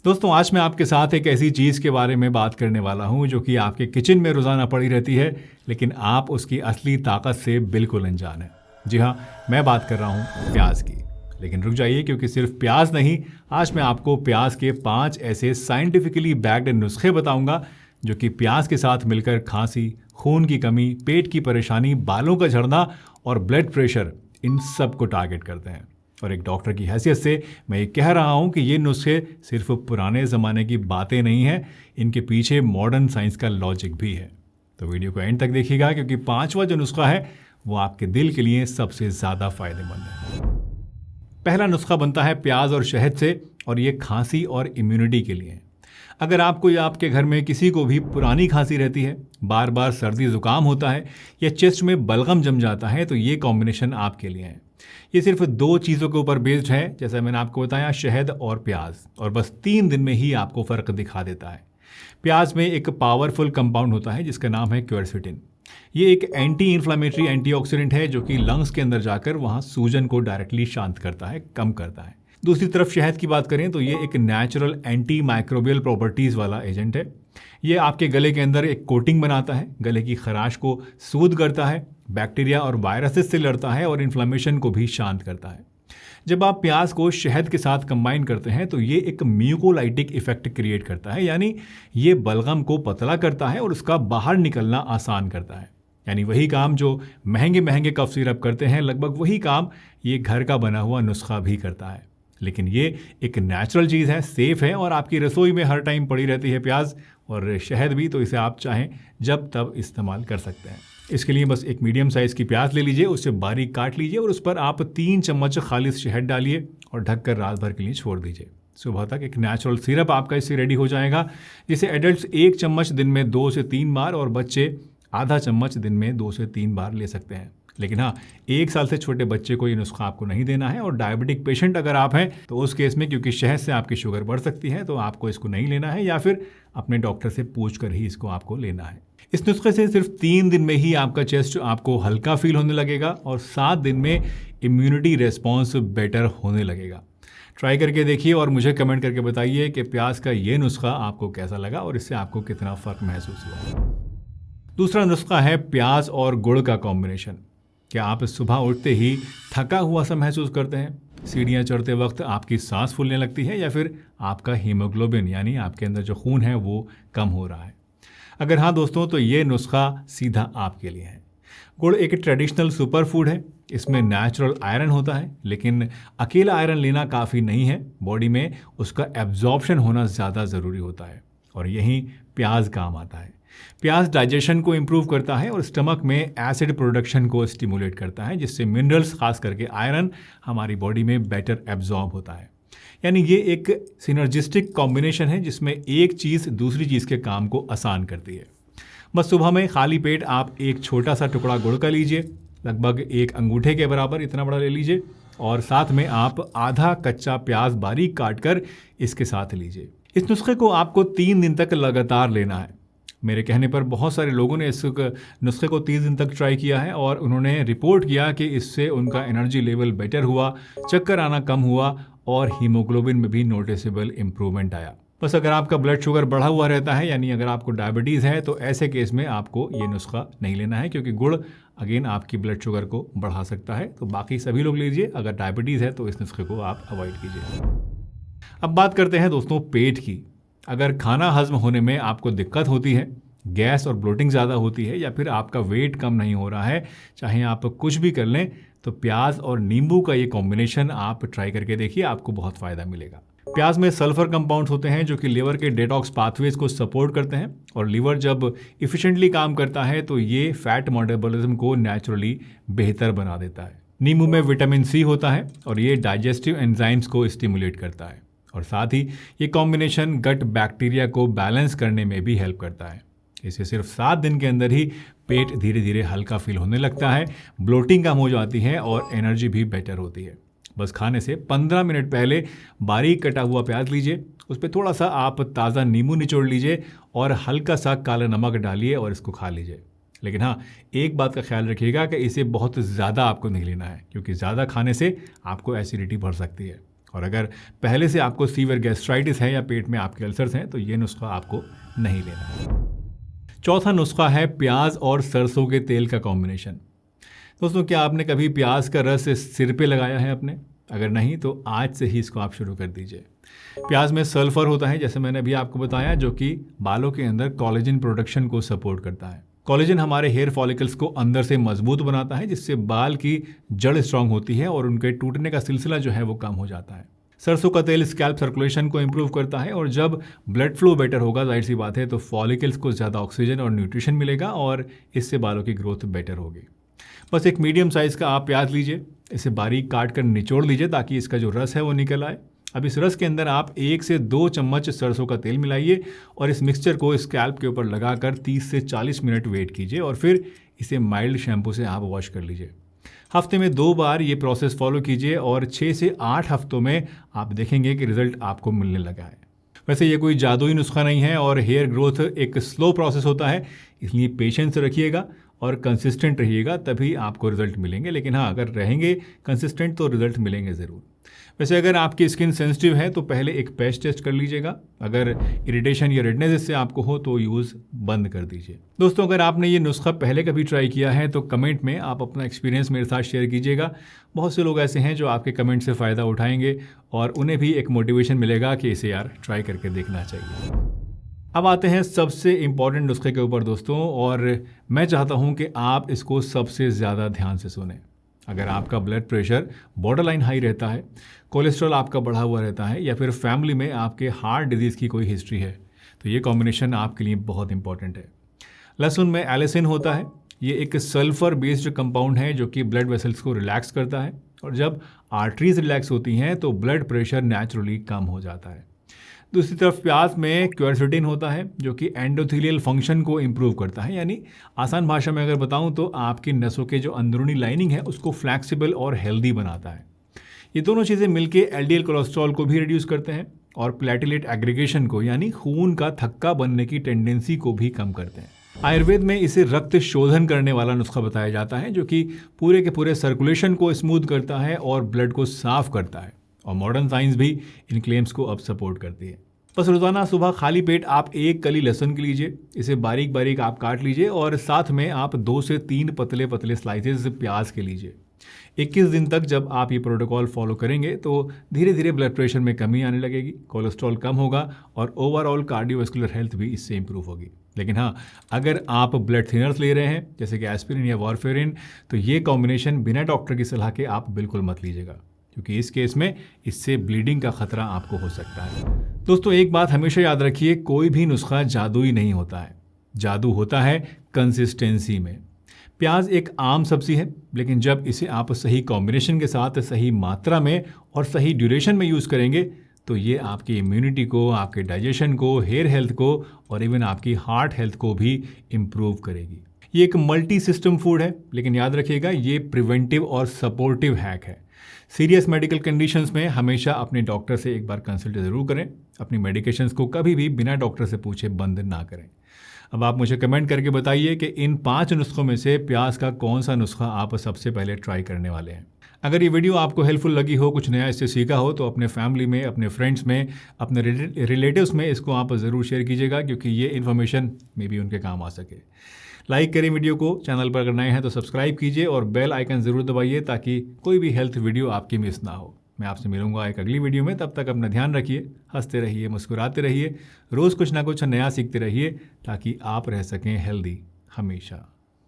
दोस्तों, आज मैं आपके साथ एक ऐसी चीज़ के बारे में बात करने वाला हूं जो कि आपके किचन में रोज़ाना पड़ी रहती है, लेकिन आप उसकी असली ताकत से बिल्कुल अनजान हैं। जी हाँ, मैं बात कर रहा हूं प्याज की। लेकिन रुक जाइए, क्योंकि सिर्फ प्याज नहीं, आज मैं आपको प्याज के 5 ऐसे साइंटिफिकली बैक्ड नुस्खे बताऊंगा जो कि प्याज के साथ मिलकर खांसी, खून की कमी, पेट की परेशानी, बालों का झड़ना और ब्लड प्रेशर, इन सब को टारगेट करते हैं। और एक डॉक्टर की हैसियत से मैं ये कह रहा हूँ कि ये नुस्खे सिर्फ पुराने ज़माने की बातें नहीं हैं, इनके पीछे मॉडर्न साइंस का लॉजिक भी है। तो वीडियो को एंड तक देखिएगा, क्योंकि 5वां जो नुस्खा है वो आपके दिल के लिए सबसे ज़्यादा फायदेमंद है। पहला नुस्खा बनता है प्याज और शहद से, और ये खांसी और इम्यूनिटी के लिए है। अगर आपको या आपके घर में किसी को भी पुरानी खांसी रहती है, बार बार सर्दी जुकाम होता है या चेस्ट में बलगम जम जाता है, तो ये कॉम्बिनेशन आपके लिए है। ये सिर्फ 2 चीज़ों के ऊपर बेस्ड है, जैसा मैंने आपको बताया, शहद और प्याज, और बस 3 दिन में ही आपको फ़र्क दिखा देता है। प्याज में एक पावरफुल कंपाउंड होता है जिसका नाम है क्वेरसिटिन। ये एक एंटी इन्फ्लामेटरी एंटीऑक्सीडेंट है जो कि लंग्स के अंदर जाकर वहाँ सूजन को डायरेक्टली शांत करता है, कम करता है। दूसरी तरफ शहद की बात करें तो ये एक नेचुरल एंटी माइक्रोबियल प्रॉपर्टीज़ वाला एजेंट है। ये आपके गले के अंदर एक कोटिंग बनाता है, गले की खराश को सूद करता है, बैक्टीरिया और वायरसेस से लड़ता है और इन्फ्लेमेशन को भी शांत करता है। जब आप प्याज को शहद के साथ कंबाइन करते हैं तो ये एक म्यूकोलाइटिक इफेक्ट क्रिएट करता है, यानी ये बलगम को पतला करता है और उसका बाहर निकलना आसान करता है। यानी वही काम जो महंगे महंगे कफ सिरप करते हैं, लगभग वही काम ये घर का बना हुआ नुस्खा भी करता है। लेकिन ये एक नेचुरल चीज़ है, सेफ़ है, और आपकी रसोई में हर टाइम पड़ी रहती है प्याज और शहद भी, तो इसे आप चाहें जब तब इस्तेमाल कर सकते हैं। इसके लिए बस एक मीडियम साइज़ की प्याज ले लीजिए, उससे बारीक काट लीजिए और उस पर आप 3 चम्मच खालिश शहद डालिए और ढककर रात भर के लिए छोड़ दीजिए। सुबह तक एक नेचुरल सिरप आपका इससे रेडी हो जाएगा, जिसे एडल्ट्स 1 चम्मच दिन में 2 से 3 बार और बच्चे आधा चम्मच दिन में 2 से 3 बार ले सकते हैं। लेकिन हाँ, 1 साल से छोटे बच्चे को ये नुस्खा आपको नहीं देना है, और डायबिटिक पेशेंट अगर आप हैं तो उस केस में, क्योंकि शहद से आपकी शुगर बढ़ सकती है, तो आपको इसको नहीं लेना है, या फिर अपने डॉक्टर से पूछ कर ही इसको आपको लेना है। इस नुस्खे से सिर्फ 3 दिन में ही आपका चेस्ट आपको हल्का फील होने लगेगा और 7 दिन में इम्यूनिटी रेस्पॉन्स बेटर होने लगेगा। ट्राई करके देखिए और मुझे कमेंट करके बताइए कि प्याज का ये नुस्खा आपको कैसा लगा और इससे आपको कितना फ़र्क महसूस हुआ। दूसरा नुस्खा है प्याज और गुड़ का कॉम्बिनेशन। क्या आप सुबह उठते ही थका हुआ सा महसूस करते हैं? सीढ़ियाँ चढ़ते वक्त आपकी सांस फूलने लगती है, या फिर आपका हीमोग्लोबिन यानी आपके अंदर जो खून है वो कम हो रहा है? अगर हाँ दोस्तों, तो ये नुस्खा सीधा आपके लिए है। गुड़ एक ट्रेडिशनल सुपर फूड है। इसमें नेचुरल आयरन होता है, लेकिन अकेला आयरन लेना काफ़ी नहीं है। बॉडी में उसका एब्जॉर्प्शन होना ज़्यादा ज़रूरी होता है, और यहीं प्याज काम आता है। प्याज डाइजेशन को इम्प्रूव करता है और स्टमक में एसिड प्रोडक्शन को स्टिमुलेट करता है, जिससे मिनरल्स, खास करके आयरन, हमारी बॉडी में बेटर एब्जॉर्ब होता है। यानी ये एक सिनर्जिस्टिक कॉम्बिनेशन है जिसमें एक चीज़ दूसरी चीज़ के काम को आसान करती है। बस सुबह में खाली पेट आप एक छोटा सा टुकड़ा गुड़ का लीजिए, लगभग 1 अंगूठे के बराबर, इतना बड़ा ले लीजिए, और साथ में आप आधा कच्चा प्याज बारीक काट कर इसके साथ लीजिए। इस नुस्खे को आपको 3 दिन तक लगातार लेना है। मेरे कहने पर बहुत सारे लोगों ने इस नुस्खे को 30 दिन तक ट्राई किया है और उन्होंने रिपोर्ट किया कि इससे उनका एनर्जी लेवल बेटर हुआ, चक्कर आना कम हुआ और हीमोग्लोबिन में भी नोटिसेबल इम्प्रूवमेंट आया। बस अगर आपका ब्लड शुगर बढ़ा हुआ रहता है, यानी अगर आपको डायबिटीज़ है, तो ऐसे केस में आपको ये नुस्खा नहीं लेना है, क्योंकि गुड़ अगेन आपकी ब्लड शुगर को बढ़ा सकता है। तो बाकी सभी लोग लीजिए, अगर डायबिटीज़ है तो इस नुस्खे को आप अवॉइड कीजिए। अब बात करते हैं दोस्तों पेट की। अगर खाना हजम होने में आपको दिक्कत होती है, गैस और ब्लोटिंग ज़्यादा होती है, या फिर आपका वेट कम नहीं हो रहा है, चाहे आप कुछ भी कर लें, तो प्याज और नींबू का ये कॉम्बिनेशन आप ट्राई करके देखिए, आपको बहुत फ़ायदा मिलेगा। प्याज में सल्फर कंपाउंड्स होते हैं जो कि लिवर के डिटॉक्स पाथवेज को सपोर्ट करते हैं, और लिवर जब इफ़िशिएंटली काम करता है तो ये फैट मेटाबॉलिज्म को नेचुरली बेहतर बना देता है। नींबू में विटामिन सी होता है और ये डाइजेस्टिव एंजाइम्स को स्टिमुलेट करता है, और साथ ही ये कॉम्बिनेशन गट बैक्टीरिया को बैलेंस करने में भी हेल्प करता है। इसे सिर्फ 7 दिन के अंदर ही पेट धीरे धीरे हल्का फील होने लगता है, ब्लोटिंग कम हो जाती है और एनर्जी भी बेटर होती है। बस खाने से 15 मिनट पहले बारीक कटा हुआ प्याज लीजिए, उस पर थोड़ा सा आप ताज़ा नींबू निचोड़ लीजिए और हल्का सा काला नमक डालिए और इसको खा लीजिए। लेकिन हाँ, एक बात का ख्याल रखिएगा कि इसे बहुत ज़्यादा आपको नहीं लेना है, क्योंकि ज़्यादा खाने से आपको एसिडिटी बढ़ सकती है और अगर पहले से आपको सीवियर गैस्ट्राइटिस है या पेट में आपके अल्सर्स हैं तो ये नुस्खा आपको नहीं लेना है। चौथा नुस्खा है प्याज और सरसों के तेल का कॉम्बिनेशन। दोस्तों, क्या आपने कभी प्याज का रस सिर पे लगाया है अपने? अगर नहीं तो आज से ही इसको आप शुरू कर दीजिए। प्याज में सल्फर होता है, जैसे मैंने अभी आपको बताया, जो कि बालों के अंदर कोलेजन प्रोडक्शन को सपोर्ट करता है। कोलेजन हमारे हेयर फॉलिकल्स को अंदर से मजबूत बनाता है, जिससे बाल की जड़ स्ट्रांग होती है और उनके टूटने का सिलसिला जो है वो कम हो जाता है। सरसों का तेल स्कैल्प सर्कुलेशन को इंप्रूव करता है और जब ब्लड फ्लो बेटर होगा, जाहिर सी बात है, तो फॉलिकल्स को ज़्यादा ऑक्सीजन और न्यूट्रिशन मिलेगा और इससे बालों की ग्रोथ बेटर होगी। बस एक मीडियम साइज़ का आप प्याज लीजिए, इसे बारीक काट कर निचोड़ लीजिए ताकि इसका जो रस है वो निकल आए। अब इस रस के अंदर आप 1 से 2 चम्मच सरसों का तेल मिलाइए और इस मिक्सचर को स्कैल्प के ऊपर लगाकर 30 से 40 मिनट वेट कीजिए और फिर इसे माइल्ड शैम्पू से आप वॉश कर लीजिए। हफ्ते में 2 बार ये प्रोसेस फॉलो कीजिए और 6 से 8 हफ्तों में आप देखेंगे कि रिजल्ट आपको मिलने लगा है। वैसे ये कोई जादुई नुस्खा नहीं है और हेयर ग्रोथ एक स्लो प्रोसेस होता है, इसलिए पेशेंस रखिएगा और कंसिस्टेंट रहिएगा, तभी आपको रिजल्ट मिलेंगे। लेकिन हाँ, अगर रहेंगे कंसिस्टेंट तो रिजल्ट मिलेंगे ज़रूर। वैसे अगर आपकी स्किन सेंसिटिव है तो पहले एक पैच टेस्ट कर लीजिएगा। अगर इरिटेशन या रेडनेस इससे आपको हो तो यूज़ बंद कर दीजिए। दोस्तों, अगर आपने ये नुस्खा पहले कभी ट्राई किया है तो कमेंट में आप अपना एक्सपीरियंस मेरे साथ शेयर कीजिएगा। बहुत से लोग ऐसे हैं जो आपके कमेंट से फ़ायदा उठाएंगे और उन्हें भी एक मोटिवेशन मिलेगा कि इसे यार ट्राई करके देखना चाहिए। अब आते हैं सबसे इम्पॉर्टेंट नुस्खे के ऊपर दोस्तों, और मैं चाहता हूँ कि आप इसको सबसे ज़्यादा ध्यान से सुनें। अगर आपका ब्लड प्रेशर बॉर्डरलाइन हाई रहता है, कोलेस्ट्रॉल आपका बढ़ा हुआ रहता है या फिर फैमिली में आपके हार्ट डिजीज़ की कोई हिस्ट्री है, तो ये कॉम्बिनेशन आपके लिए बहुत इंपॉर्टेंट है। लहसुन में एलिसिन होता है। ये एक सल्फर बेस्ड कंपाउंड है जो कि ब्लड वेसल्स को रिलैक्स करता है और जब आर्टरीज रिलैक्स होती हैं तो ब्लड प्रेशर नेचुरली कम हो जाता है। दूसरी तरफ प्याज में क्वेरसेटिन होता है जो कि एंडोथेलियल फंक्शन को इम्प्रूव करता है, यानी आसान भाषा में अगर बताऊं तो आपकी नसों के जो अंदरूनी लाइनिंग है उसको फ्लैक्सिबल और हेल्दी बनाता है। ये दोनों चीज़ें मिलके एलडीएल कोलेस्ट्रॉल को भी रिड्यूस करते हैं और प्लेटलेट एग्रीगेशन को, यानी खून का थक्का बनने की टेंडेंसी को भी कम करते हैं। आयुर्वेद में इसे रक्त शोधन करने वाला नुस्खा बताया जाता है जो कि पूरे के पूरे सर्कुलेशन को स्मूथ करता है और ब्लड को साफ करता है, और मॉडर्न साइंस भी इन क्लेम्स को अब सपोर्ट करती है। बस रोज़ाना सुबह खाली पेट आप 1 कली लहसुन की लीजिए, इसे बारीक बारीक आप काट लीजिए और साथ में आप 2 से 3 पतले पतले स्लाइसेस प्याज के लीजिए। 21 दिन तक जब आप ये प्रोटोकॉल फॉलो करेंगे तो धीरे धीरे ब्लड प्रेशर में कमी आने लगेगी, कोलेस्ट्रॉल कम होगा और ओवरऑल कार्डियोवैस्कुलर हेल्थ भी इससे इंप्रूव होगी। लेकिन हाँ, अगर आप ब्लड थिनर्स ले रहे हैं जैसे कि एस्पिरिन या वारफेरिन, तो ये कॉम्बिनेशन बिना डॉक्टर की सलाह के आप बिल्कुल मत लीजिएगा, क्योंकि इस केस में इससे ब्लीडिंग का खतरा आपको हो सकता है। दोस्तों, एक बात हमेशा याद रखिए, कोई भी नुस्खा जादुई नहीं होता है। जादू होता है कंसिस्टेंसी में। प्याज एक आम सब्जी है, लेकिन जब इसे आप सही कॉम्बिनेशन के साथ सही मात्रा में और सही ड्यूरेशन में यूज़ करेंगे तो ये आपकी इम्यूनिटी को, आपके डाइजेशन को, हेयर हेल्थ को और इवन आपकी हार्ट हेल्थ को भी इम्प्रूव करेगी। ये एक मल्टी सिस्टम फूड है, लेकिन याद रखिएगा ये प्रिवेंटिव और सपोर्टिव हैक है। सीरियस मेडिकल कंडीशंस में हमेशा अपने डॉक्टर से एक बार कंसल्ट ज़रूर करें। अपनी मेडिकेशंस को कभी भी बिना डॉक्टर से पूछे बंद ना करें। अब आप मुझे कमेंट करके बताइए कि इन 5 नुस्खों में से प्याज का कौन सा नुस्खा आप सबसे पहले ट्राई करने वाले हैं। अगर ये वीडियो आपको हेल्पफुल लगी हो, कुछ नया इससे सीखा हो, तो अपने फैमिली में, अपने फ्रेंड्स में, अपने रिलेटिव्स में इसको आप ज़रूर शेयर कीजिएगा, क्योंकि ये इन्फॉर्मेशन मे बी उनके काम आ सके। लाइक करें वीडियो को, चैनल पर अगर नए हैं तो सब्सक्राइब कीजिए और बेल आइकन ज़रूर दबाइए ताकि कोई भी हेल्थ वीडियो आपकी मिस ना हो। मैं आपसे मिलूंगा एक अगली वीडियो में। तब तक अपना ध्यान रखिए, हंसते रहिए, मुस्कुराते रहिए, रोज़ कुछ ना कुछ नया सीखते रहिए ताकि आप रह सकें हेल्दी हमेशा।